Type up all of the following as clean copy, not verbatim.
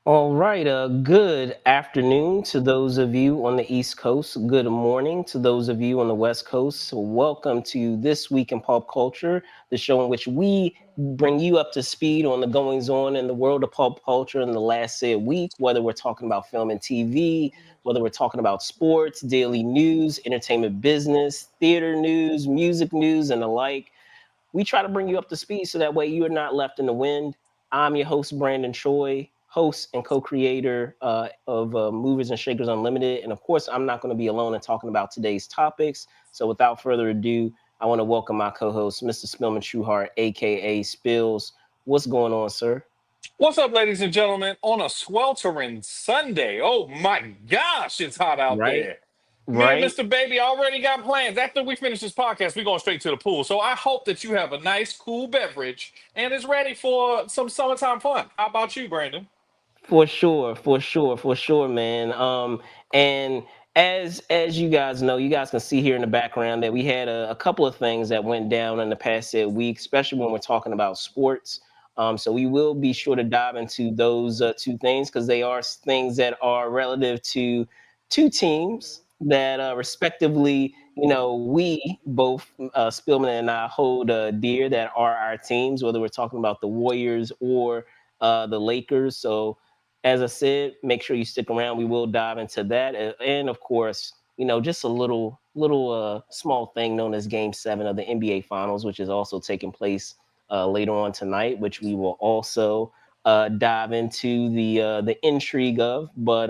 All right, good afternoon to those of you on the East Coast. Good morning to those of you on the West Coast. So welcome to This Week in Pop Culture, the show in which we bring you up to speed on the goings on in the world of pop culture in the last said week, whether we're talking about film and TV, whether we're talking about sports, daily news, entertainment business, theater news, music news, and the like. We try to bring you up to speed so that way you are not left in the wind. I'm your host, Brandon Choi, host and co-creator of Movers and Shakers Unlimited. And of course, I'm not going to be alone in talking about today's topics. So without further ado, I want to welcome my co-host, Mr. Spillman Trueheart, aka Spills. What's going on, sir? What's up, ladies and gentlemen? On a sweltering Sunday. Oh my gosh, it's hot out Right? there. Me and Right? Mr. Baby already got plans. After we finish this podcast, we're going straight to the pool. So I hope that you have a nice, cool beverage and is ready for some summertime fun. How about you, Brandon? For sure, for sure, for sure, man. And as you guys know, you guys can see here in the background that we had a couple of things that went down in the past week, especially when we're talking about sports. So we will be sure to dive into those two things because they are things that are relative to two teams that respectively, we both Spillman and I hold dear that are our teams, whether we're talking about the Warriors or the Lakers. So as I said, make sure you stick around. We will dive into that, and of course, just a little small thing known as Game 7 of the NBA Finals, which is also taking place later on tonight, which we will also dive into the intrigue of. But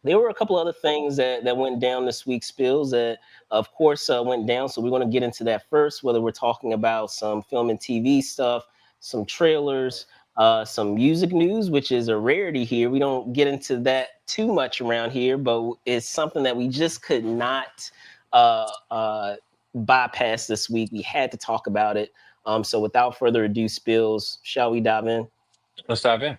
there were a couple other things that went down this week, Spills, that of course went down. So we're going to get into that first, whether we're talking about some film and TV stuff, some trailers, some music news, which is a rarity here. We don't get into that too much around here, but it's something that we just could not uh, uh, bypass this week. We had to talk about it. So without further ado, Spills, shall we dive in? Let's dive in.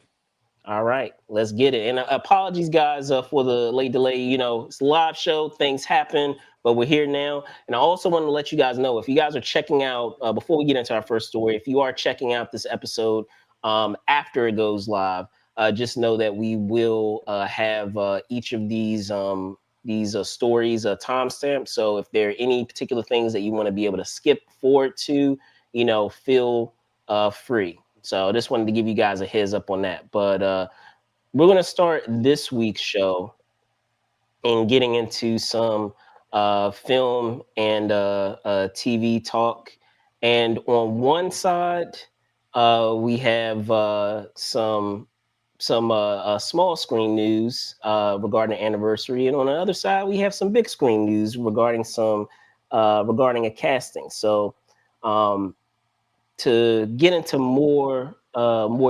All right, let's get it. And apologies, guys, for the late delay. It's a live show, things happen, but we're here now. And I also want to let you guys know if you guys are checking out, before we get into our first story, if you are checking out this episode after it goes live, just know that we will have each of these stories timestamped. So if there are any particular things that you want to be able to skip forward to, feel free. So I just wanted to give you guys a heads up on that. But we're going to start this week's show and getting into some film and TV talk. And on one side, we have some small screen news regarding the anniversary, and on the other side, we have some big screen news regarding regarding a casting. So. To get into more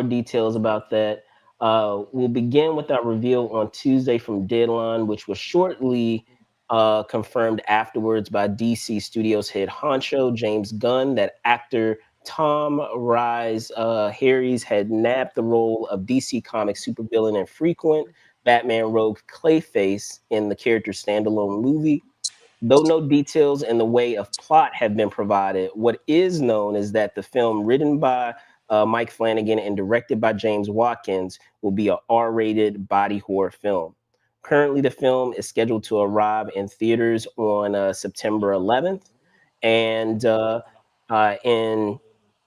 details about that, we'll begin with our reveal on Tuesday from Deadline, which was shortly confirmed afterwards by DC Studios head honcho James Gunn that actor Tom Rise Harries had nabbed the role of DC Comics supervillain and frequent Batman rogue Clayface in the character's standalone movie. Though no details in the way of plot have been provided, what is known is that the film, written by Mike Flanagan and directed by James Watkins, will be a R-rated body horror film. Currently, the film is scheduled to arrive in theaters on September 11th, and in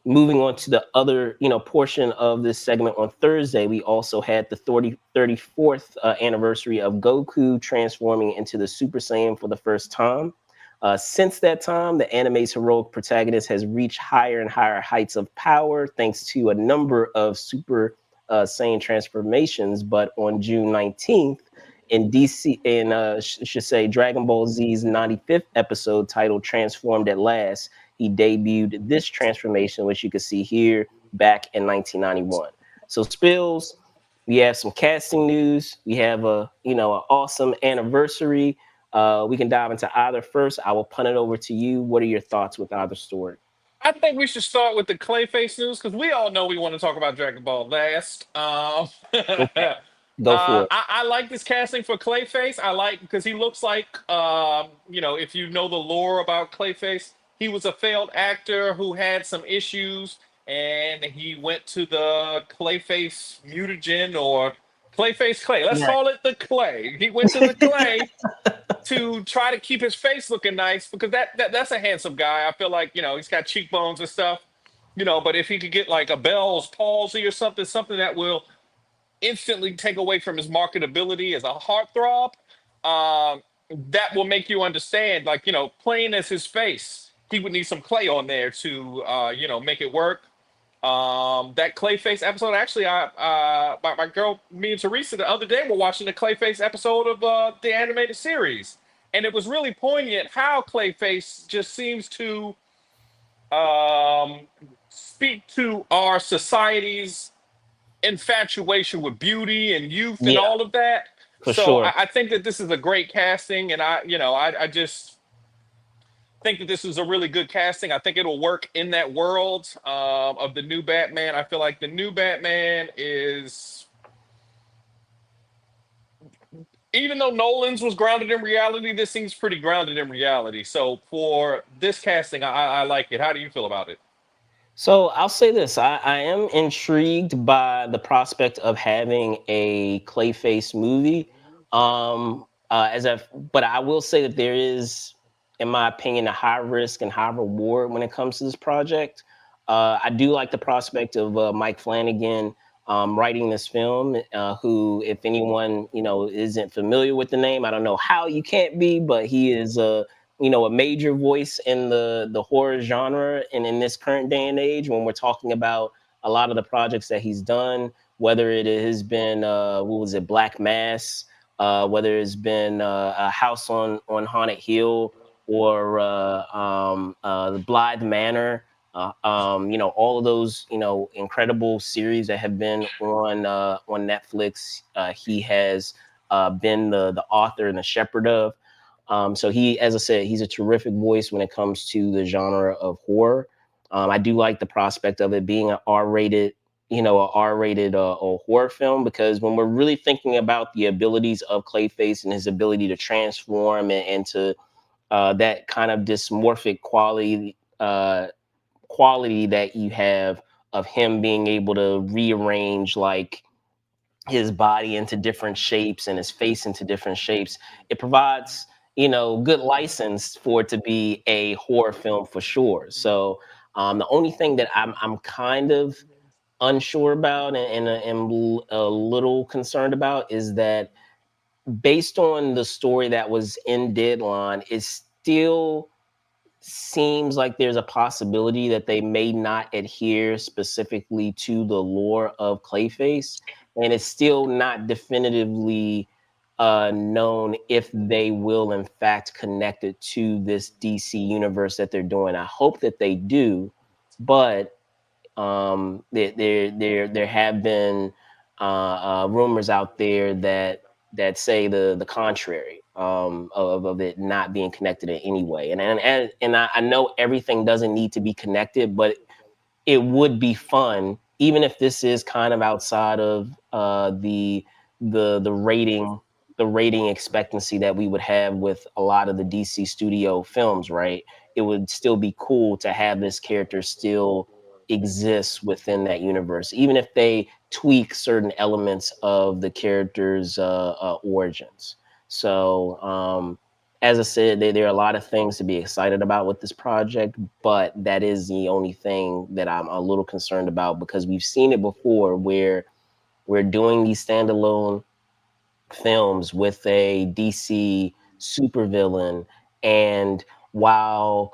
moving on to the other portion of this segment on Thursday, we also had the 34th anniversary of Goku transforming into the Super Saiyan for the first time. Since that time, the anime's heroic protagonist has reached higher and higher heights of power thanks to a number of Super Saiyan transformations. But on June 19th, in DC, in should say Dragon Ball Z's 95th episode titled "Transformed at Last," he debuted this transformation, which you can see here back in 1991. So Spills, we have some casting news. We have an awesome anniversary. We can dive into either first. I will punt it over to you. What are your thoughts with either story? I think we should start with the Clayface news because we all know we want to talk about Dragon Ball last. Okay, go for it. I like this casting for Clayface. I like because he looks like, if you know the lore about Clayface, he was a failed actor who had some issues, and he went to the Clayface mutagen or Clayface Clay. Let's Right. call it the Clay. He went to the Clay to try to keep his face looking nice because that's a handsome guy. I feel like he's got cheekbones and stuff. But if he could get like a Bell's palsy or something that will instantly take away from his marketability as a heartthrob, that will make you understand. Like plain as his face, he would need some clay on there to make it work. That Clayface episode. Actually, my girl, me and Teresa, the other day were watching the Clayface episode of the animated series, and it was really poignant how Clayface just seems to um, speak to our society's infatuation with beauty and youth and Yeah, all of that. for So sure. I think that this is a great casting, and I just think that this is a really good casting. I think it'll work in that world of the new Batman. I feel like the new Batman is, even though Nolan's was grounded in reality, this seems pretty grounded in reality. So for this casting, I like it. How do you feel about it? So I'll say this: I am intrigued by the prospect of having a Clayface movie. But I will say that there is, in my opinion, a high risk and high reward when it comes to this project. I do like the prospect of Mike Flanagan writing this film. Who, if anyone isn't familiar with the name, I don't know how you can't be, but he is a major voice in the horror genre, and in this current day and age when we're talking about a lot of the projects that he's done, whether it has been what was it, Black Mass, whether it's been a House on Haunted Hill, or the Blythe Manor. All of those incredible series that have been on Netflix. He has been the author and the shepherd of. So he, as I said, he's a terrific voice when it comes to the genre of horror. I do like the prospect of it being an R-rated, a R-rated horror film, because when we're really thinking about the abilities of Clayface and his ability to transform and to that kind of dysmorphic quality that you have of him being able to rearrange like his body into different shapes and his face into different shapes, it provides good license for it to be a horror film for sure. So the only thing that I'm kind of unsure about and a little concerned about is that, based on the story that was in Deadline, it still seems like there's a possibility that they may not adhere specifically to the lore of Clayface, and it's still not definitively known if they will in fact connect it to this DC universe that they're doing. I hope that they do, but there have been rumors out there that say the contrary, of it not being connected in any way. And I know everything doesn't need to be connected, but it would be fun, even if this is kind of outside of the rating, the rating expectancy that we would have with a lot of the DC studio films, right? It would still be cool to have this character still exist within that universe, even if they tweak certain elements of the character's origins. So, as I said, there are a lot of things to be excited about with this project, but that is the only thing that I'm a little concerned about, because we've seen it before where we're doing these standalone films with a DC supervillain, and while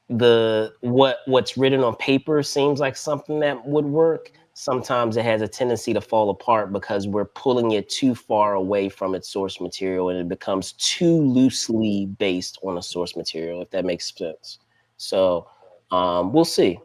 what's written on paper seems like something that would work, sometimes it has a tendency to fall apart because we're pulling it too far away from its source material, and it becomes too loosely based on the source material, if that makes sense. So we'll see.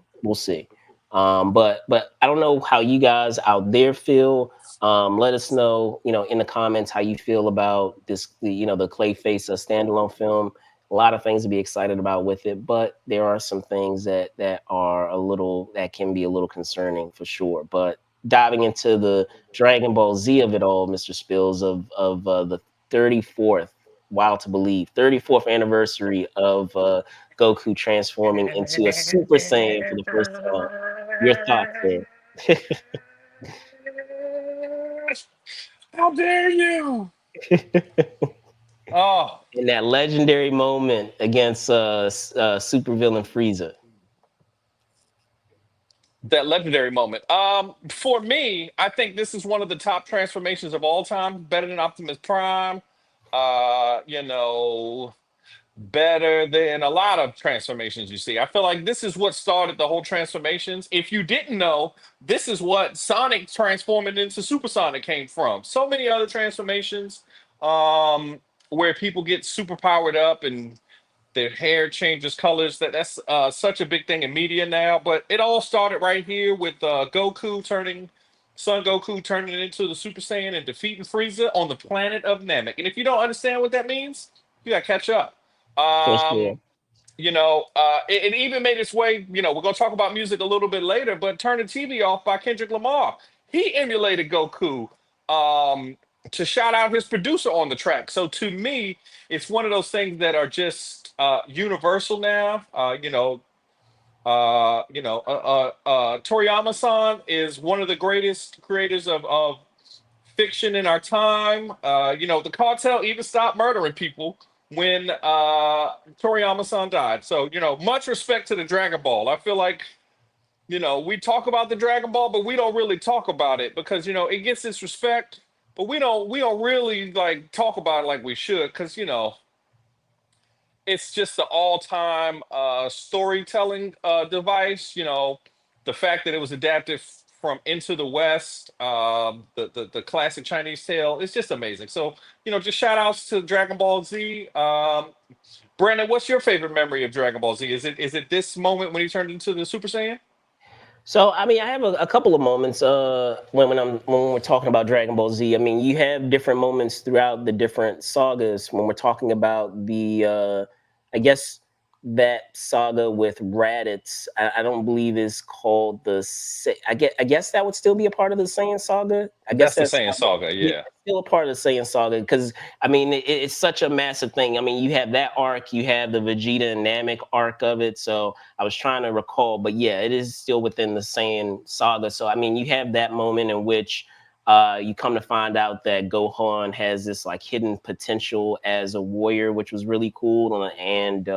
But I don't know how you guys out there feel. Let us know, in the comments how you feel about this, the Clayface standalone film. A lot of things to be excited about with it, but there are some things that can be a little concerning for sure. But diving into the Dragon Ball Z of it all, Mr. Spills, of the 34th, wild to believe, 34th anniversary of Goku transforming into a Super Saiyan for the first time. Your thoughts, sir? How dare you? Oh, In that legendary moment against supervillain Frieza. that legendary moment. For me, I think this is one of the top transformations of all time. Better than Optimus Prime. You know, better than a lot of transformations you see. I feel like this is what started the whole transformations. If you didn't know, this is what Sonic transforming into Supersonic came from. So many other transformations, um, where people get super powered up and their hair changes colors. That's such a big thing in media now. But it all started right here with Son Goku turning into the Super Saiyan and defeating Frieza on the planet of Namek. And if you don't understand what that means, you gotta catch up. For sure. Um, it even made its way. We're gonna talk about music a little bit later, but "Turn the TV Off" by Kendrick Lamar. He emulated Goku, um, to shout out his producer on the track. So to me, it's one of those things that are just universal now. Toriyama-san is one of the greatest creators of fiction in our time. The cartel even stopped murdering people when Toriyama-san died. So, much respect to the Dragon Ball. I feel like, we talk about the Dragon Ball, but we don't really talk about it because, it gets its respect, but we don't really like talk about it like we should because, it's just the all-time storytelling device. The fact that it was adapted from Into the West, the classic Chinese tale, it's just amazing. So, just shout outs to Dragon Ball Z. Brandon, what's your favorite memory of Dragon Ball Z? Is it this moment when he turned into the Super Saiyan? So I mean, I have a couple of moments when we're talking about Dragon Ball Z. I mean, you have different moments throughout the different sagas when we're talking about I guess that saga with Raditz. I don't believe is called I guess that would still be a part of the Saiyan saga. I guess That's the that Saiyan saga, saga, yeah, yeah. it's still a part of the Saiyan saga because I mean it's such a massive thing. I mean, you have that arc, you have the Vegeta and Namek arc of it. So I was trying to recall, but yeah, it is still within the Saiyan saga. So I mean, you have that moment in which you come to find out that Gohan has this like hidden potential as a warrior, which was really cool, and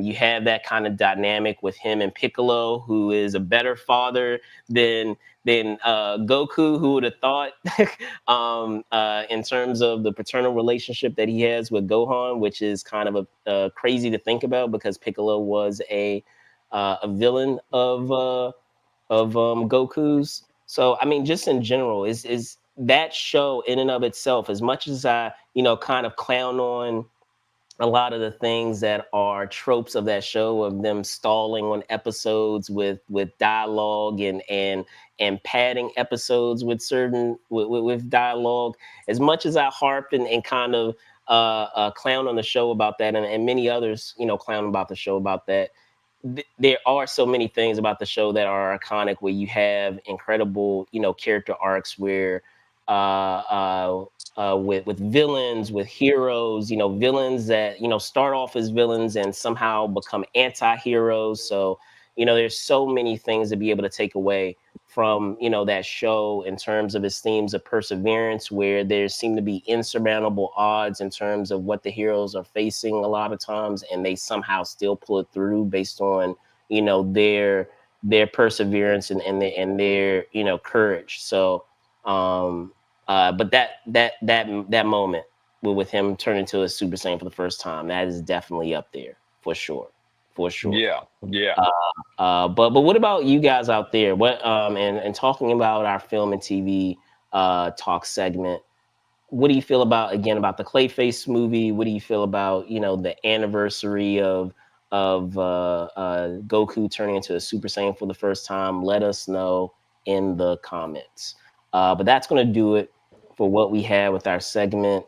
you have that kind of dynamic with him and Piccolo, who is a better father than Goku. Who would have thought? In terms of the paternal relationship that he has with Gohan, which is kind of crazy to think about because Piccolo was a villain of Goku's. So I mean, just in general, is that show in and of itself, as much as I kind of clown on a lot of the things that are tropes of that show of them stalling on episodes with dialogue and padding episodes with with dialogue, as much as I harp and kind of clown on the show about that, and many others clown about the show about that, there are so many things about the show that are iconic, where you have incredible character arcs where with villains, with heroes, villains that start off as villains and somehow become anti-heroes. So there's so many things to be able to take away from that show in terms of its themes of perseverance, where there seem to be insurmountable odds in terms of what the heroes are facing a lot of times, and they somehow still pull it through based on their perseverance and their courage. So um but that moment with him turning into a Super Saiyan for the first time, that is definitely up there for sure, for sure. Yeah, yeah. But what about you guys out there? What and talking about our film and TV talk segment, what do you feel about, again, about the Clayface movie? What do you feel about the anniversary of of Goku turning into a Super Saiyan for the first time, let us know in the comments. But that's going to do it for what we had with our segment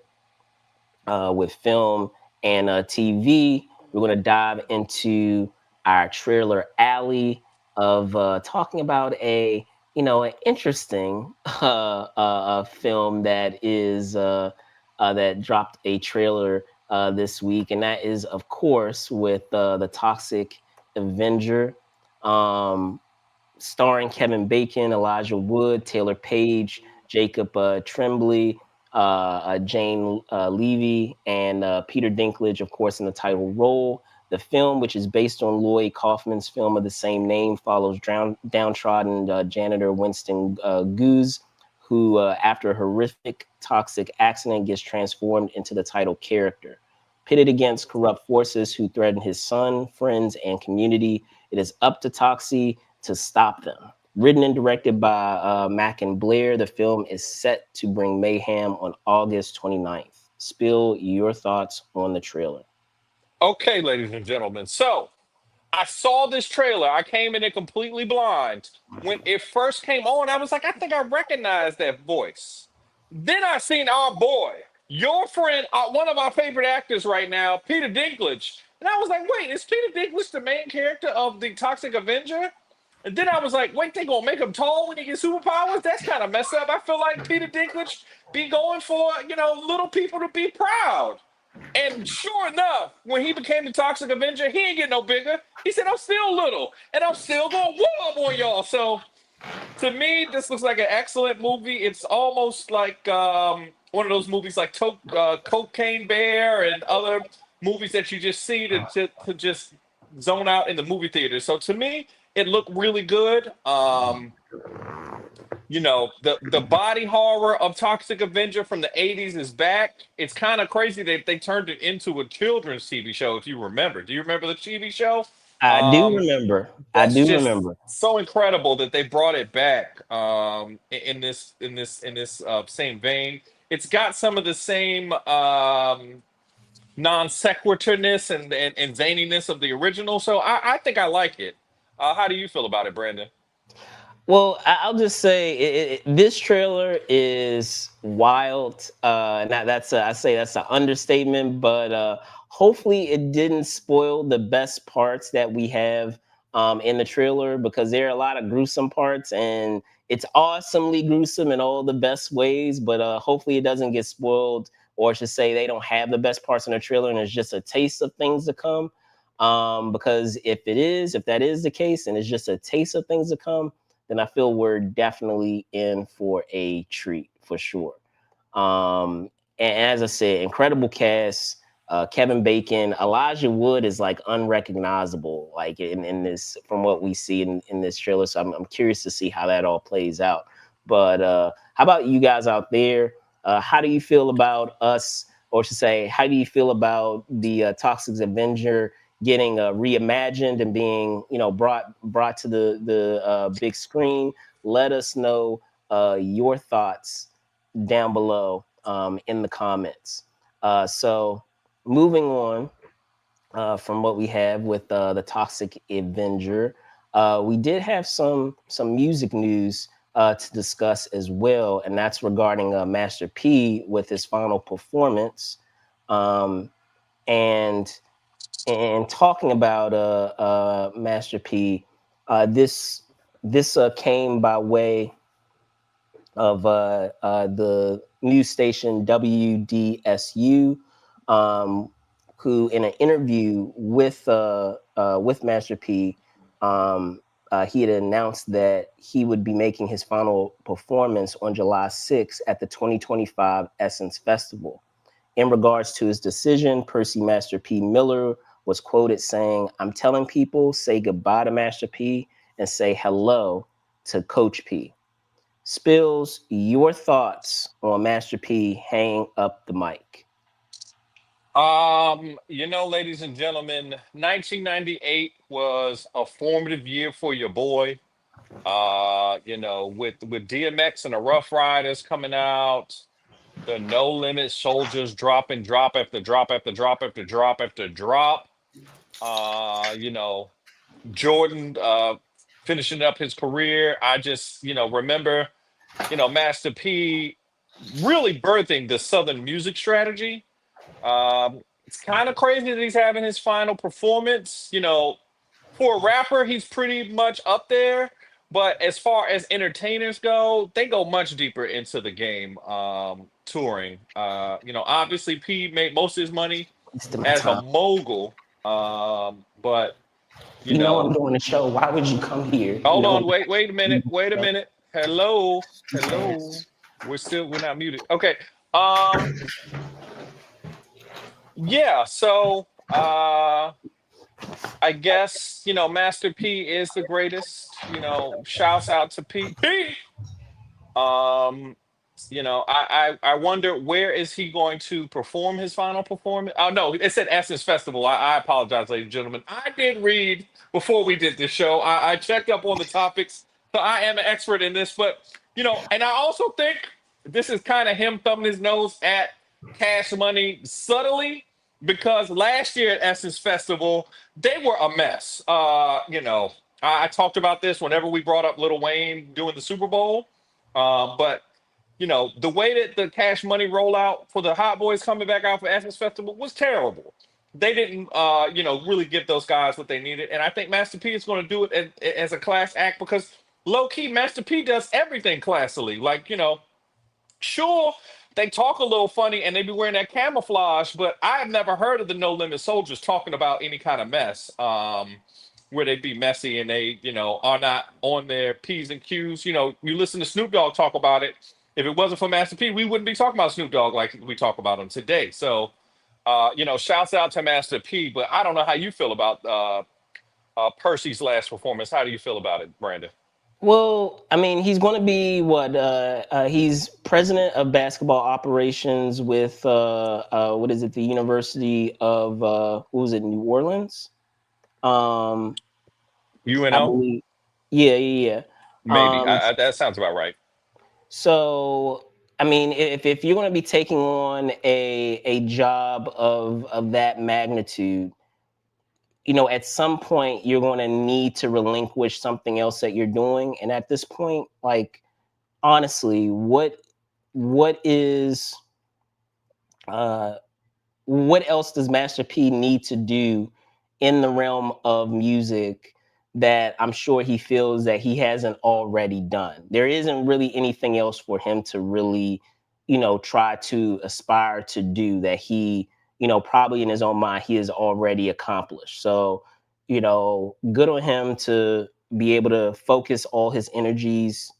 with film and TV. We're going to dive into our trailer alley of talking about a an interesting film that is that dropped a trailer this week, and that is of course with the Toxic Avenger. Um, Starring Kevin Bacon, Elijah Wood, Taylor Page, Jacob Tremblay, Jane Levy, and Peter Dinklage, of course, in the title role. The film, which is based on Lloyd Kaufman's film of the same name, follows downtrodden janitor Winston Goose, who, after a horrific toxic accident, gets transformed into the title character. Pitted against corrupt forces who threaten his son, friends, and community, it is up to Toxie to stop them. Written and directed by Mac and Blair, the film is set to bring mayhem on August 29th. Spill your thoughts on the trailer. Okay, ladies and gentlemen. So I saw this trailer. I came in it completely blind. When it first came on, I was like, I think I recognize that voice. Then I seen our boy, your friend, one of our favorite actors right now, Peter Dinklage. And I was like, wait, is Peter Dinklage the main character of the Toxic Avenger? And then I was like, wait, they gonna make him tall when he gets superpowers? That's kind of messed up. I feel like Peter Dinklage be going for, little people to be proud. And sure enough, when he became the Toxic Avenger, he ain't get no bigger. He said, I'm still little, and I'm still gonna whoop up on y'all. So to me, this looks like an excellent movie. It's almost like one of those movies like Cocaine Bear and other movies that you just see to just zone out in the movie theater. So to me, it looked really good. The body horror of Toxic Avenger from the 80s is back. It's kind of crazy that they turned it into a children's TV show, if you remember. Do you remember the TV show? I do Um, remember. I that's do just remember. so incredible that they brought it back in this same vein. It's got some of the same non sequitiveness and zaniness of the original. So I think I like it. How do you feel about it, Brandon? Well, I'll just say this trailer is wild. And I say that's an understatement, but hopefully it didn't spoil the best parts that we have in the trailer, because there are a lot of gruesome parts, and it's awesomely gruesome in all the best ways. But hopefully it doesn't get spoiled, or I should say they don't have the best parts in the trailer, and it's just a taste of things to come. Because if that is the case, and it's just a taste of things to come, then I feel we're definitely in for a treat for sure. And as I said, incredible cast. Kevin Bacon, Elijah Wood is like unrecognizable, like in this from what we see in this trailer. So I'm curious to see how that all plays out. But how about you guys out there? How do you feel about us, or to say, how do you feel about the Toxic Avenger getting reimagined and being brought to the big screen? Let us know your thoughts down below in the comments. So moving on from what we have with the Toxic Avenger, we did have some music news to discuss as well, and that's regarding Master P with his final performance. Um, and talking about Master P, this came by way of the news station WDSU, um, who in an interview with Master P, he had announced that he would be making his final performance on July 6th at the 2025 Essence Festival. In regards to his decision, Percy Master P. Miller was quoted saying, "I'm telling people, say goodbye to Master P and say hello to Coach P." Spills, your thoughts on Master P hang up the mic. Ladies and gentlemen, 1998 was a formative year for your boy. With DMX and the Rough Riders coming out, the No Limit Soldiers dropping drop after drop after drop after drop after drop. You know, Jordan finishing up his career. I just, remember, Master P really birthing the Southern music strategy. It's kind of crazy that he's having his final performance. For a rapper, he's pretty much up there. But as far as entertainers go, they go much deeper into the game, touring. Obviously, P made most of his money Wasting my as a time. mogul. But you You know I'm know, doing a show. Why would you come here? You hold know, on, wait a minute, wait a minute. Hello, hello. We're not muted. Okay. Um, yeah, so I guess, Master P is the greatest. Shouts out to P. P. Um, I wonder, where is he going to perform his final performance? Oh no, it said Essence Festival. I apologize, ladies and gentlemen. I did read before we did this show. I checked up on the topics, so I am an expert in this. But and I also think this is kind of him thumbing his nose at Cash Money subtly, because last year at Essence Festival they were a mess. I talked about this whenever we brought up Lil Wayne doing the Super Bowl. But the way that the Cash Money rollout for the Hot Boys coming back out for Essence Festival was terrible. They didn't, really give those guys what they needed, and I think Master P is going to do it as a class act, because low key Master P does everything classily. Like, sure, they talk a little funny and they be wearing that camouflage, but I have never heard of the No Limit Soldiers talking about any kind of mess. Where they be messy and they, are not on their P's and Q's. You listen to Snoop Dogg talk about it. If it wasn't for Master P, we wouldn't be talking about Snoop Dogg like we talk about him today. So, shouts out to Master P. But I don't know how you feel about Percy's last performance. How do you feel about it, Brandon? well, I mean, he's going to be what? He's president of basketball operations with what is it? The University of what was it? New Orleans. Um, I UNO? believe. Yeah, yeah, yeah. Maybe. That sounds about right. So, I mean, if you're going to be taking on a job of that magnitude, at some point you're going to need to relinquish something else that you're doing. And at this point, like honestly, what is uh, what else does Master P need to do in the realm of music that I'm sure he feels that he hasn't already done? There isn't really anything else for him to really, try to aspire to do that he, probably in his own mind he has already accomplished. So, good on him to be able to focus all his energies,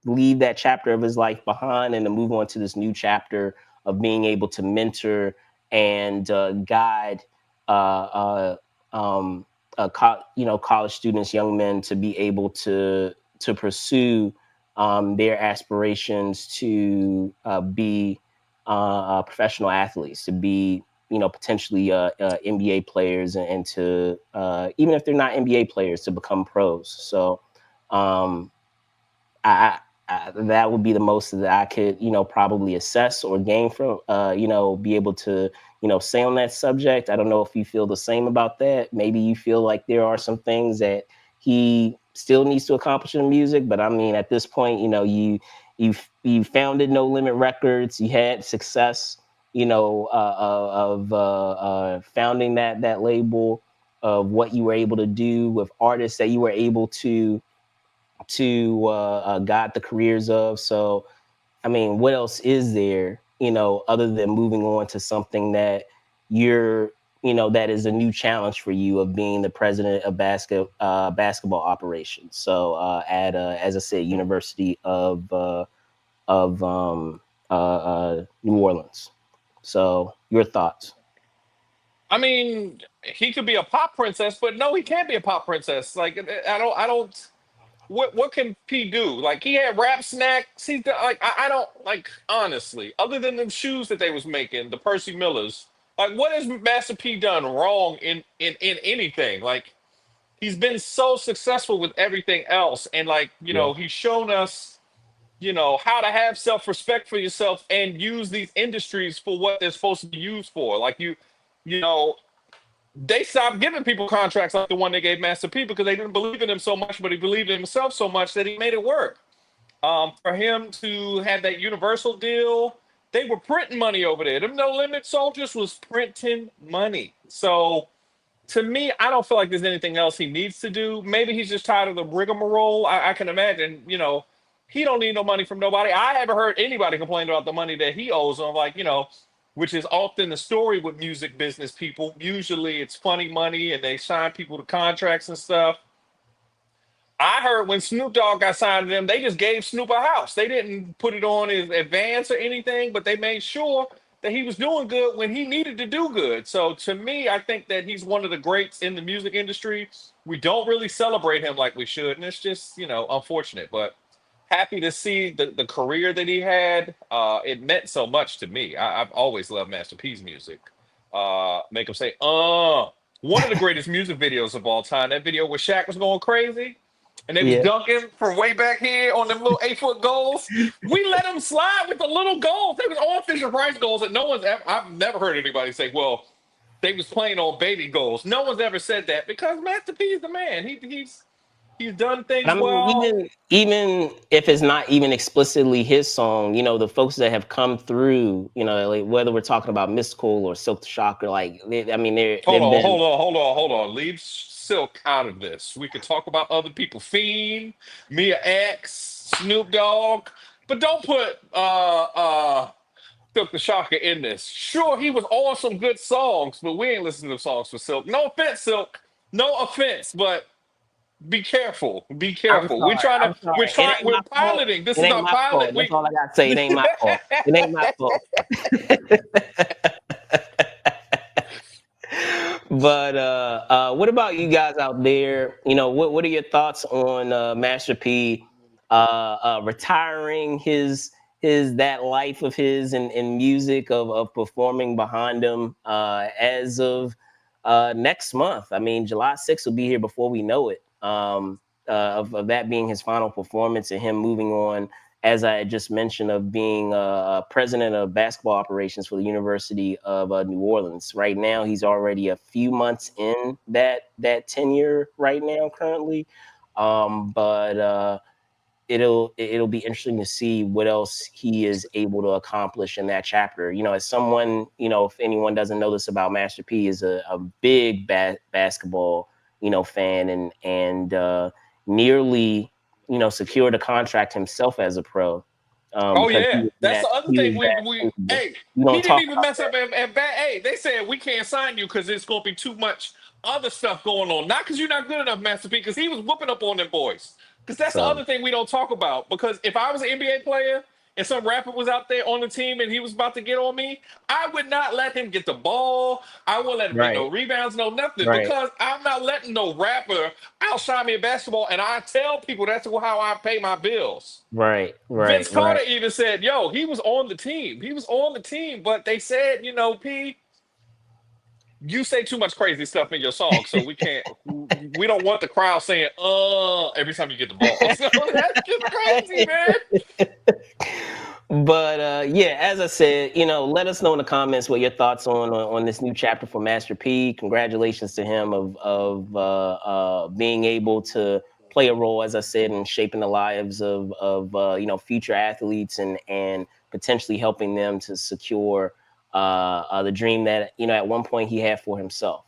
leave that chapter of his life behind and to move on to this new chapter of being able to mentor and guide college students, young men, to be able to pursue their aspirations to be professional athletes, to be potentially NBA players, and to even if they're not NBA players, to become pros. So um, that would be the most that I could, probably assess or gain from, be able to, say on that subject. I don't know if you feel the same about that. Maybe you feel like there are some things that he still needs to accomplish in music, but I mean, at this point, you founded No Limit Records. You had success, of founding that label, of what you were able to do with artists that you were able to guide the careers of. So, I mean, what else is there, other than moving on to something that you're, that is a new challenge for you, of being the president of basketball operations. So, at as I said, University of New Orleans. So, your thoughts? I mean, he could be a pop princess, but no, he can't be a pop princess. Like, I don't. What can P do? Like, he had rap snacks. Like, I don't, like, honestly, other than them shoes that they was making, the Percy Millers. Like, what has Master P done wrong in anything? Like, he's been so successful with everything else, and like, Yeah. he's shown us, how to have self respect for yourself and use these industries for what they're supposed to be used for. Like, you know. they stopped giving people contracts like the one they gave Master P because they didn't believe in him so much, but he believed in himself so much that he made it work. For him to have that Universal deal, they were printing money over there. Them No Limit Soldiers was printing money. So to me, I don't feel like there's anything else he needs to do. Maybe he's just tired of the rigmarole. I can imagine, he don't need no money from nobody. I haven't heard anybody complain about the money that he owes them. Like, which is often the story with music business people. Usually it's funny money and they sign people to contracts and stuff. I heard when Snoop Dogg got signed to them, they just gave Snoop a house. They didn't put it on his advance or anything, but they made sure that he was doing good when he needed to do good. So to me, I think that he's one of the greats in the music industry. We don't really celebrate him like we should, and it's just, unfortunate. But happy to see the career that he had. It meant so much to me. I've always loved Master P's music. Make him say, one of the greatest music videos of all time. That video where Shaq was going crazy and they was Yeah. dunking from way back here on them little 8-foot goals. We let them slide with the little goals. They was all Fisher Price goals that no one's ever, I've never heard anybody say, well, they was playing on baby goals. No one's ever said that because Master P is the man. He's done things I mean, well. even if it's not even explicitly his song, the folks that have come through, like whether we're talking about Mystical or Silk the Shocker, like Hold they've on, been. hold on, hold on, hold on. Leave Silk out of this. We could talk about other people. Fiend, Mia X, Snoop Dogg, but don't put Silk the Shocker in this. Sure, he was on some good songs, but we ain't listening to songs for Silk. No offense, Silk. No offense, but be careful. Be I'm careful. sorry. I'm sorry. It ain't We're my fault. piloting. This It is ain't our my fault. pilot. That's all I gotta say. It ain't my fault. It ain't my fault. But what about you guys out there? What are your thoughts on Master P retiring his that life of his in music of performing behind him as of next month? I mean, July 6th will be here before we know it. Of that being his final performance and him moving on, as I had just mentioned, of being president of basketball operations for the University of New Orleans. Right now, he's already a few months in that tenure right now, currently. But it'll be interesting to see what else he is able to accomplish in that chapter. As someone, if anyone doesn't know this about Master P, is a big basketball, fan and nearly, secured a contract himself as a pro. Oh Because yeah, that's the other he was thing. that We capable. hey, We he don't didn't talk even about mess that. up at bat. Hey, they said we can't sign you because there's gonna be too much other stuff going on. Not because you're not good enough, Master P, because he was whooping up on them boys. Because that's the So other thing we don't talk about. Because if I was an NBA player and some rapper was out there on the team and he was about to get on me, I would not let him get the ball. I wouldn't let him get no right, rebounds, no nothing. right, Because I'm not letting no rapper outshine me in basketball. And I tell people that's how I pay my bills. right, Vince right, Carter right. even said, "Yo, he was on the team. He was on the team." But they said, P, you say too much crazy stuff in your song, so we can't. We don't want the crowd saying, every time you get the ball." So that's just crazy, man. But yeah, as I said, let us know in the comments what your thoughts on this new chapter for Master P. Congratulations to him of being able to play a role, as I said, in shaping the lives of future athletes and potentially helping them to secure the dream that at one point he had for himself.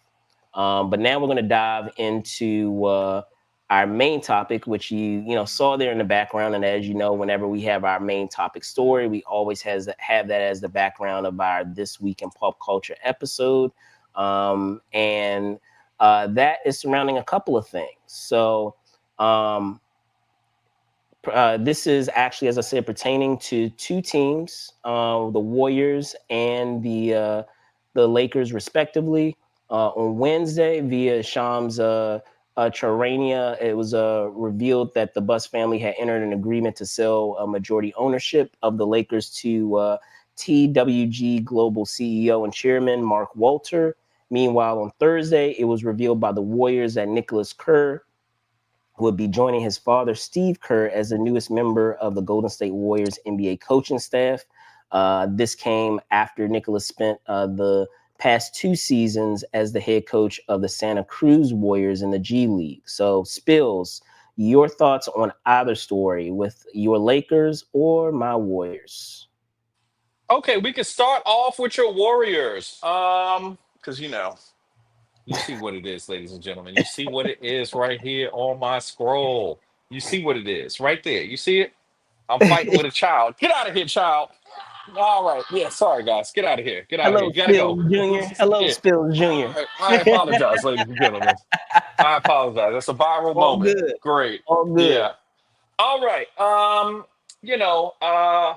But now we're going to dive into our main topic, which you saw there in the background. And as you know, whenever we have our main topic story, we always have that as the background of our This Week in Pop Culture episode. And that is surrounding a couple of things. So this is actually, as I said, pertaining to two teams, the Warriors and the Lakers, respectively. On Wednesday, via Shams Charania, it was revealed that the Buss family had entered an agreement to sell a majority ownership of the Lakers to TWG Global CEO and Chairman Mark Walter. Meanwhile, on Thursday, it was revealed by the Warriors that Nicholas Kerr would be joining his father, Steve Kerr, as the newest member of the Golden State Warriors NBA coaching staff. This came after Nicholas spent the past 2 seasons as the head coach of the Santa Cruz Warriors in the G League. So, Spills, your thoughts on either story with your Lakers or my Warriors? Okay, we can start off with your Warriors. Because you see what it is, ladies and gentlemen. You see what it is right here on my scroll. You see what it is right there. You see it? I'm fighting with a child. Get out of here, child. All right. Yeah, sorry, guys. Get out of here. Get out of here. Hello, You gotta go. Spills Jr. Hello, Yeah. Spills All Jr. right. I apologize, ladies and gentlemen. I apologize. That's a viral All moment. good. Great. All good. Yeah. All right. You know, uh,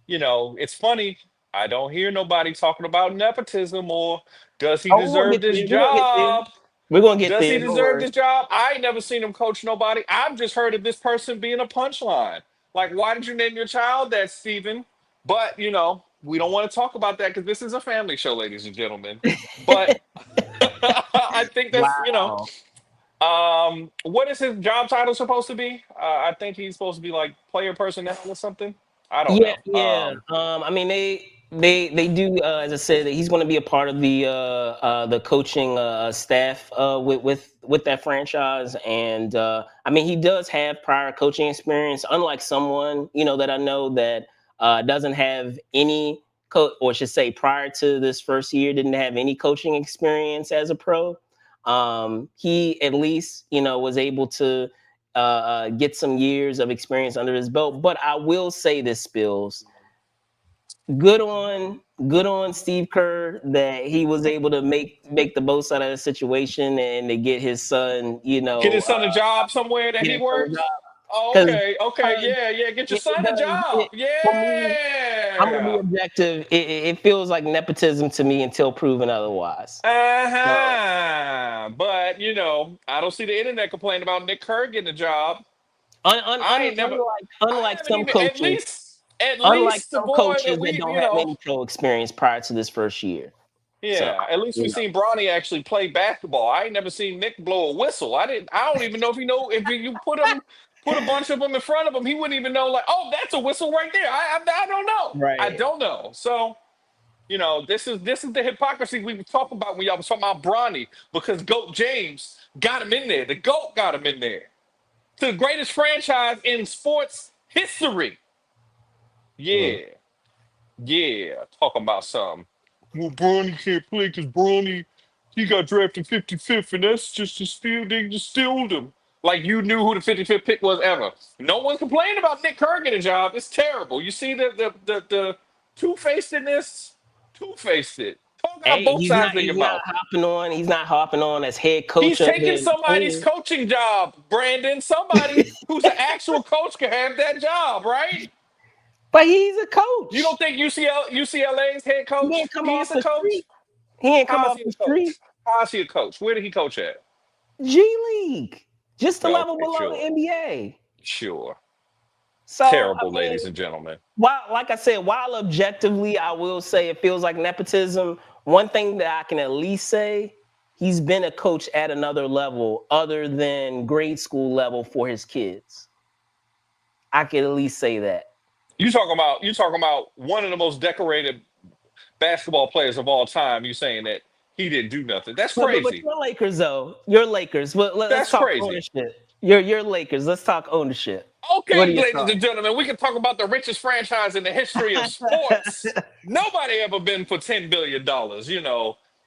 it's funny. I don't hear nobody talking about nepotism or does he Oh, we're gonna deserve get this there. We're gonna get there. job? We're gonna get Does he there. Don't deserve worry. this job? I ain't never seen him coach nobody. I've just heard of this person being a punchline. Like, why did you name your child that, Stephen? But, we don't want to talk about that because this is a family show, ladies and gentlemen. But I think Wow. what is his job title supposed to be? I think he's supposed to be like player personnel or something. I don't Yeah, know. yeah. I mean, they do. As I said, that he's going to be a part of the coaching staff with that franchise, and I mean, he does have prior coaching experience. Unlike someone that I know that doesn't have any or should say, prior to this first year, didn't have any coaching experience as a pro. He at least was able to get some years of experience under his belt. But I will say this, Spills, good on Steve Kerr that he was able to make the most out of the situation and to get his son, Get his son a job somewhere that get he his son a works. job. Oh, Because okay, okay, yeah, yeah. Get your it son a does job. for me. I'm gonna be Yeah. objective. It feels like nepotism to me until proven otherwise. So Uh-huh. But I don't see the internet complaining about Nick Kerr getting a job. I ain't never I unlike haven't some even coaches, at unlike least the some boy that coaches that we, don't have any pro experience prior to this first year. So yeah, at least we you seen Bronny actually play basketball. I ain't never seen Nick blow a whistle. I don't even know if if you put a bunch of them in front of him, he wouldn't even know like, oh, that's a whistle right there. I don't know. I right. don't know. So this is the hypocrisy we were talking about when y'all was talking about Bronny because Goat James got him in there. The Goat got him in there to the greatest franchise in sports history. Mm. Yeah, yeah. Talking about something. Well, Bronny can't play because Bronny he got drafted 55th, and that's just a steal. They just stealed him. Like you knew who the 55th pick was ever. No one complained about Nick Kerr getting a job. It's terrible. You see the two faced in this? Two faced it. Talk out Hey, both sides of your mouth. he's not hopping on as head coach He's of taking the somebody's team. coaching job, Brandon. Somebody who's an actual coach can have that job, right? But he's a You don't coach. think UCLA's head He coach? didn't come He's off a the coach. street. He didn't come How is off he a the coach? street. How is he a coach? Where did he coach at? G League. Just a Yeah, level okay, below the sure, NBA. sure. So I Terrible, mean, ladies and gentlemen. while like I said, while objectively I will say it feels like nepotism, one thing that I can at least say, he's been a coach at another level other than grade school level for his kids. I can at least say that. You talking about one of the most decorated basketball players of all time. You saying that he didn't do nothing? That's But crazy. you're Lakers though. You're Lakers. But let's That's talk crazy. ownership. You're Lakers. Let's talk ownership. What are Okay, your ladies thoughts? and gentlemen, we can talk about the richest franchise in the history of sports. Nobody ever been for $10 billion.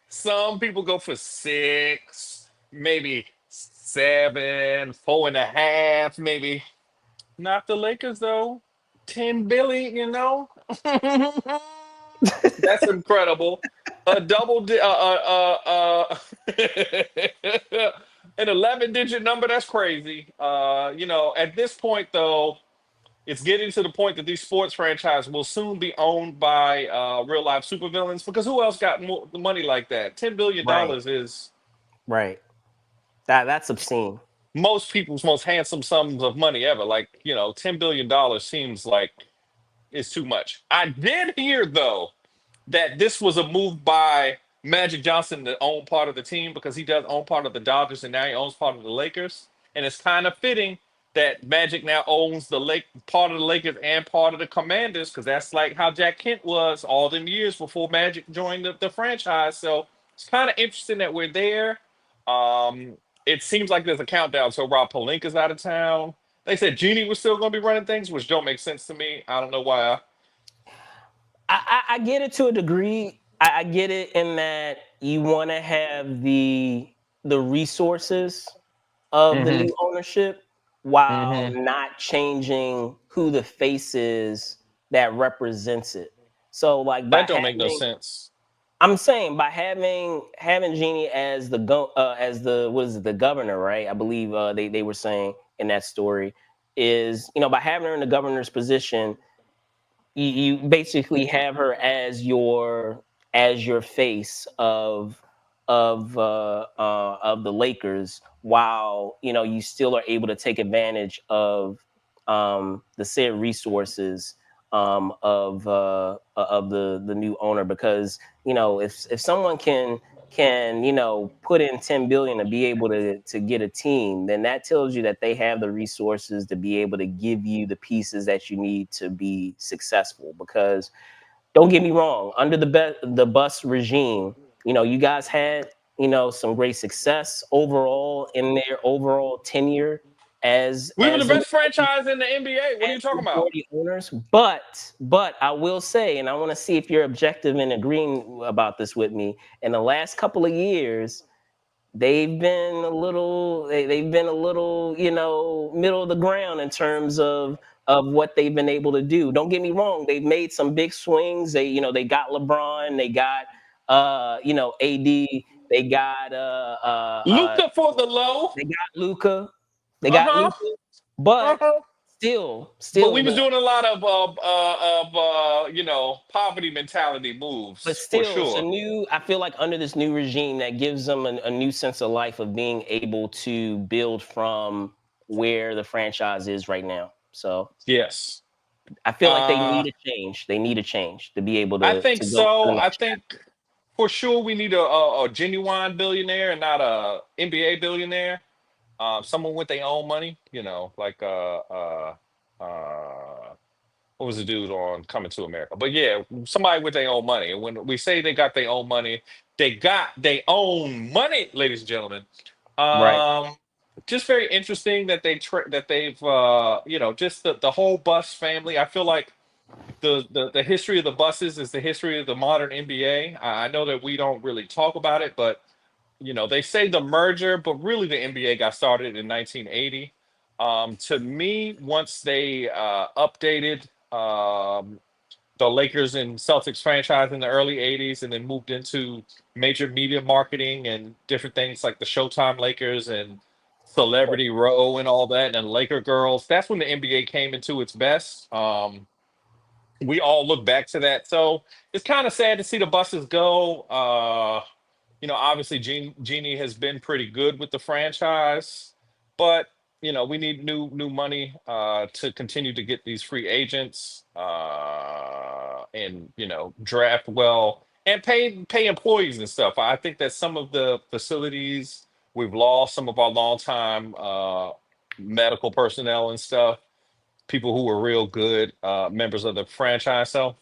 Some people go for six, maybe seven, 4.5, maybe. Not the Lakers though. 10 billion. That's incredible. A an 11-digit number. That's crazy. At this point though, it's getting to the point that these sports franchises will soon be owned by real life supervillains because who else got more money like that? $10 billion Right. dollars is Right. That's obscene. most people's most handsome sums of money ever. Like, $10 billion seems like it's too much. I did hear though that this was a move by Magic Johnson to own part of the team because he does own part of the Dodgers and now he owns part of the Lakers. And it's kind of fitting that Magic now owns the Lake part of the Lakers and part of the Commanders, because that's like how Jack Kent was all them years before Magic joined the franchise. So it's kind of interesting that we're there. Um, it seems like there's a countdown. So Rob Pelinka's out of town. They said Genie was still going to be running things, which don't make sense to me. I don't know why. I get it to a degree. I get it in that you want to have the resources of the Mm-hmm. new ownership while Mm-hmm. not changing who the face is that represents it. So like by That don't make no having sense. I'm saying by having Genie as as the what is it, the governor, right? I believe they were saying in that story is, by having her in the governor's position, you basically have her as your face of the Lakers, while you still are able to take advantage of the said resources of the new owner. Because if someone can put in 10 billion to be able to get a team, then that tells you that they have the resources to be able to give you the pieces that you need to be successful. Because don't get me wrong, under the bus regime, you guys had some great success overall in their overall tenure We were the as the best franchise in the NBA. What are you as talking about? majority owners. But I will say, and I want to see if you're objective in agreeing about this with me, in the last couple of years, they've been a little middle of the ground in terms of what they've been able to do. Don't get me wrong, they've made some big swings. They got LeBron, they got AD, they got Luca for the low. they got Luca, Uh huh. Uh but huh. But we still was the doing a lot of poverty mentality but moves for still it's a sure. new I feel like under this new regime that gives them a new sense of life of being able to build from where the franchise is right now. So Yes. I feel like they Uh, need a change. They need a change to be able I to think go to so. the I next think chapter. for sure we need a genuine billionaire and not a NBA billionaire. Someone with their own money, like what was the dude on Coming to America? But yeah, somebody with their own money. And when we say they got their own money, they got their own money, ladies and gentlemen. Right. Um, just very interesting that that they've just the whole Bus family. I feel like the history of the buses is the history of the modern NBA. I know that we don't really talk about it, but they say the merger, but really the NBA got started in 1980. To me, once they updated the Lakers and Celtics franchise in the early 80s and then moved into major media marketing and different things like the Showtime Lakers and Celebrity Row and all that, and then Laker Girls, that's when the NBA came into its best. We all look back to that. So it's kind of sad to see the buses go. Obviously Genie has been pretty good with the franchise, but we need new money to continue to get these free agents and draft well and pay employees and stuff. I think that some of the facilities we've lost some of our longtime medical personnel and stuff, people who were real good members of the franchise. So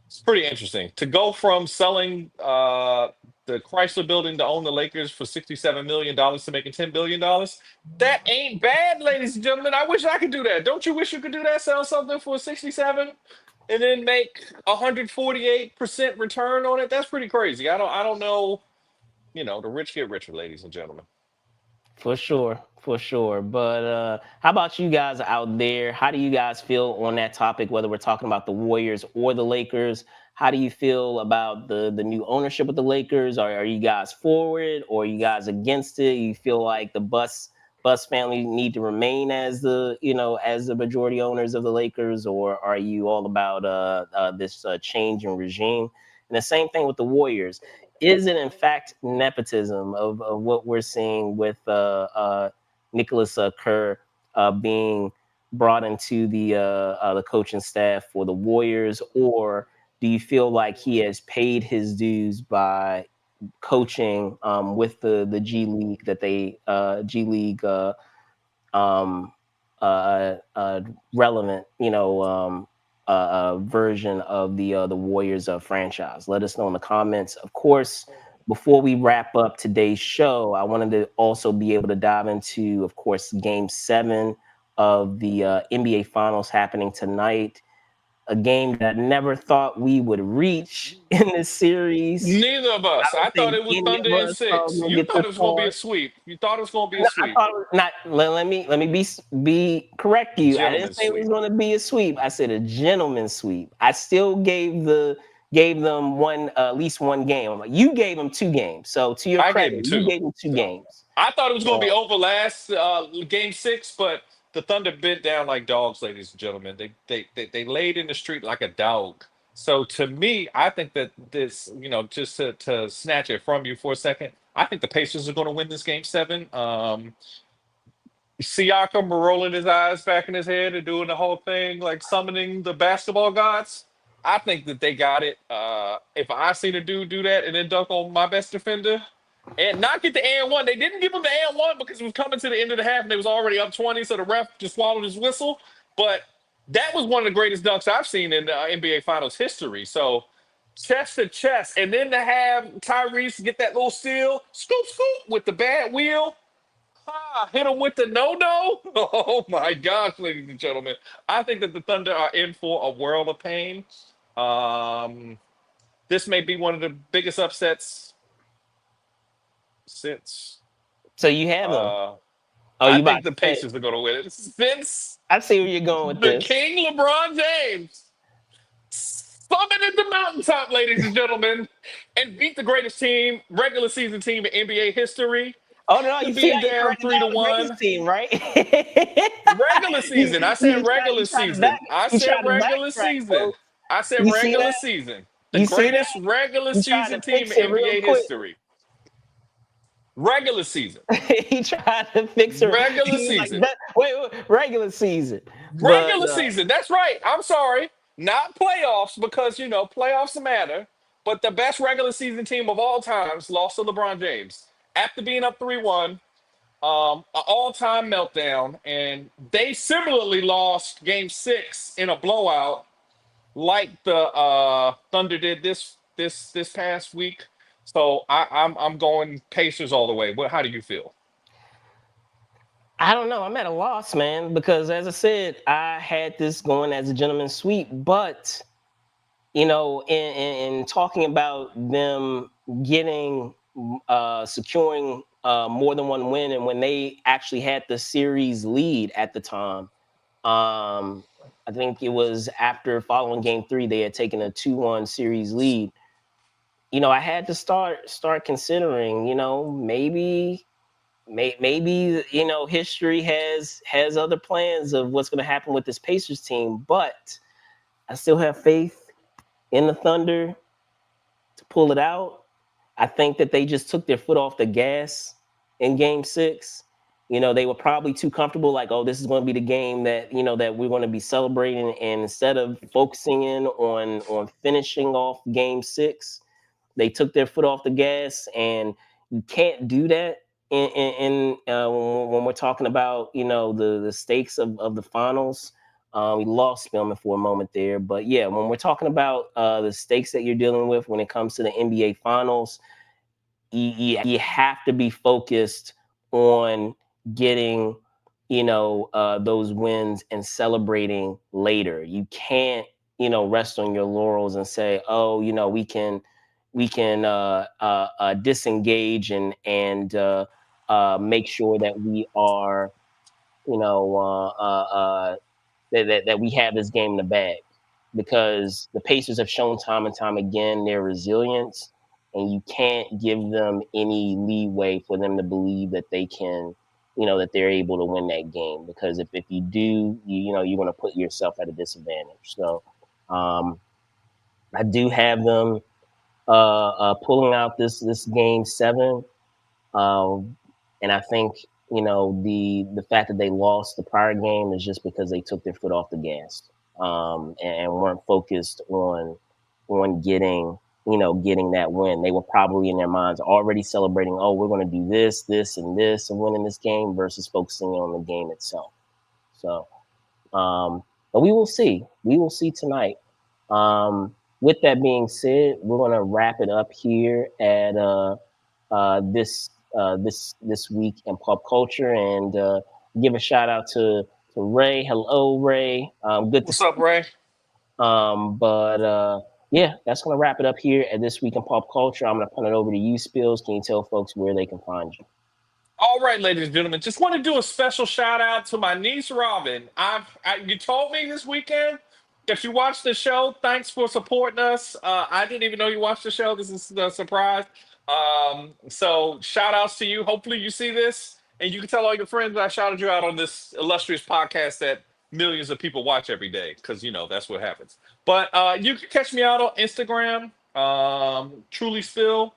it's pretty interesting to go from selling the Chrysler Building to own the Lakers for $67 million to making $10 billion. That ain't bad, ladies and gentlemen. I wish I could do that. Don't you wish you could do that? Sell something for 67 and then make 148% return on it. That's pretty crazy. I don't know. The rich get richer, ladies and gentlemen. For sure, for sure. But how about you guys out there? How do you guys feel on that topic? Whether we're talking about the Warriors or the Lakers, how do you feel about the new ownership of the Lakers? Are you guys for it, or are you guys against it? You feel like the Bus family need to remain as as the majority owners of the Lakers, or are you all about this change in regime? And the same thing with the Warriors. Is it in fact nepotism of what we're seeing with Nicholas Kerr being brought into the coaching staff for the Warriors, or do you feel like he has paid his dues by coaching with the G League that they G League um, relevant, version of the Warriors franchise. Let us know in the comments. Of course, before we wrap up today's show, I wanted to also be able to dive into, of course, Game 7 of the NBA Finals happening tonight. A game that I never thought we would reach in this series. Neither of I us. don't I thought think it was any Thunder of in us thought we six. would You get thought this it was going to be far. a sweep. You thought it was going to be a No, I sweep. thought not. Let me be correct you. I didn't Gentlemen say it was sweep. going to be a sweep. I said a gentleman's sweep. I still gave them one at least one game. I'm like, you gave them 2 games. So to your I gave credit, him you two. gave them two games. I thought it was going to be So over last game six, but the Thunder bit down like dogs, ladies and gentlemen. They laid in the street like a dog. So to me, I think that this, just to snatch it from you for a second, I think the Pacers are going to win this game seven. Siakam rolling his eyes back in his head and doing the whole thing, like summoning the basketball gods. I think that they got it. If I seen a dude do that and then dunk on my best defender and not get the and one, they didn't give him the and one because it was coming to the end of the half and they was already up 20, so the ref just swallowed his whistle. But that was one of the greatest dunks I've seen in NBA Finals history. So chest to chest, and then to have Tyrese get that little steal, scoop scoop with the bad wheel. Hit him with the no. Oh my gosh, ladies and gentlemen. I think that the Thunder are in for a world of pain. Um, this may be one of the biggest upsets since so you have them. uh, Oh, I you about think to the say? Pacers are going to win it. Since I see where you're going with the this. King LeBron James summited the mountaintop, ladies and gentlemen, and beat the greatest team, regular season team in NBA history Oh no, to you see be how you down corrected three that to was regular one. team, right? Regular season. I said regular You try to season. I you said try to regular backtrack, bro. season. I said You see regular that? season. The You see that? greatest regular You tried season to team fix in it real NBA quick. history. Regular season. He tried to fix her. Regular He was like, season. wait, regular season. But Regular season. That's right. I'm sorry. Not playoffs because, playoffs matter. But the best regular season team of all times lost to LeBron James. After being up 3-1, an all-time meltdown. And they similarly lost game 6 in a blowout like the Thunder did this past week. So I'm going Pacers all the way. How do you feel? I don't know. I'm at a loss, man, because as I said, I had this going as a gentleman's sweep. But in talking about them getting securing more than one win, and when they actually had the series lead at the time, I think it was after following Game 3, they had taken a 2-1 series lead. I had to start considering, maybe history has other plans of what's going to happen with this Pacers team, but I still have faith in the Thunder to pull it out. I think that they just took their foot off the gas in Game 6. They were probably too comfortable, like, oh, this is going to be the game that that we're going to be celebrating, and instead of focusing in on finishing off Game 6, they took their foot off the gas, and you can't do that when we're talking about the stakes of the finals. We lost Spillman for a moment there, but yeah, when we're talking about the stakes that you're dealing with when it comes to the NBA finals, you have to be focused on getting those wins and celebrating later. You can't rest on your laurels and say, oh, we can disengage and make sure that we are you know that we have this game in the bag, because the Pacers have shown time and time again their resilience, and you can't give them any leeway for them to believe that they can, that they're able to win that game. Because if you do, you're going to put yourself at a disadvantage. So um, I do have them pulling out this game 7. Um, and I think the fact that they lost the prior game is just because they took their foot off the gas, and weren't focused on getting that win. They were probably in their minds already celebrating, oh, we're going to do this, and this, and winning this game, versus focusing on the game itself. So, but we will see. We will see tonight. With that being said, we're gonna wrap it up here at this week in pop culture, and give a shout out to Ray. Hello, Ray. Good to What's see up, Ray? you. But yeah, that's gonna wrap it up here at this week in pop culture. I'm gonna punt it over to you, Spills. Can you tell folks where they can find you? All right, ladies and gentlemen, just want to do a special shout out to my niece Robin. You told me this weekend that you watched the show. Thanks for supporting us. I didn't even know you watched the show. This is a surprise. So shout outs to you. Hopefully you see this and you can tell all your friends that I shouted you out on this illustrious podcast that millions of people watch every day because that's what happens. But you can catch me out on Instagram, Truly Spill.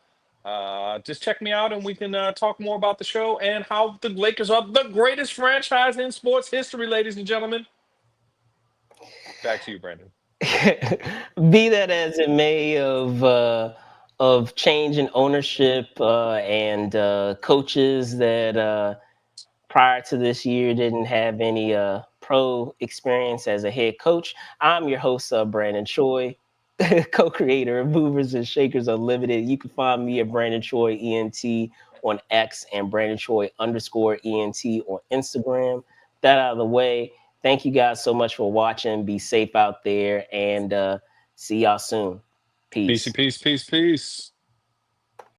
Just check me out and we can talk more about the show and how the Lakers are the greatest franchise in sports history, ladies and gentlemen. Back to you, Brandon. Be that as it may, of change in ownership and coaches that prior to this year didn't have any pro experience as a head coach. I'm your host, Brandon Choi, co-creator of Movers and Shakers Unlimited. You can find me at Brandon Choi ENT on X and Brandon Choi _ENT on Instagram. That out of the way. Thank you guys so much for watching. Be safe out there, and see y'all soon. Peace, Peace. peace, peace, peace.